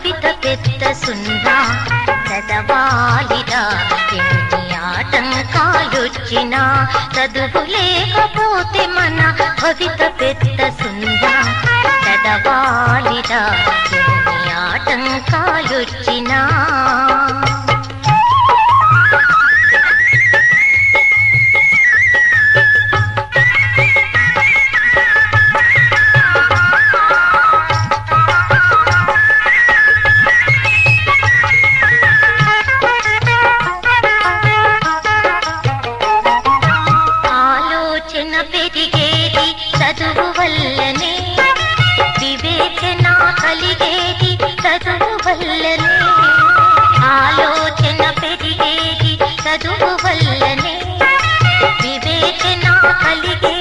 భవిత పెద్ద సున్నా చదవాలిరా ఎన్ని ఆటంకాలొచ్చినా చదువు లేకపోతే మన భవిత పెద్ద సున్నా చదవాలిరా ఎన్ని ఆటంకాలొచ్చినా పెరిగేది చదువు వల్లనే వివేచన కలిగేది చదువు వల్లనే ఆలోచన పెరిగేది చదువు వల్లనే వివేచన కలిగేది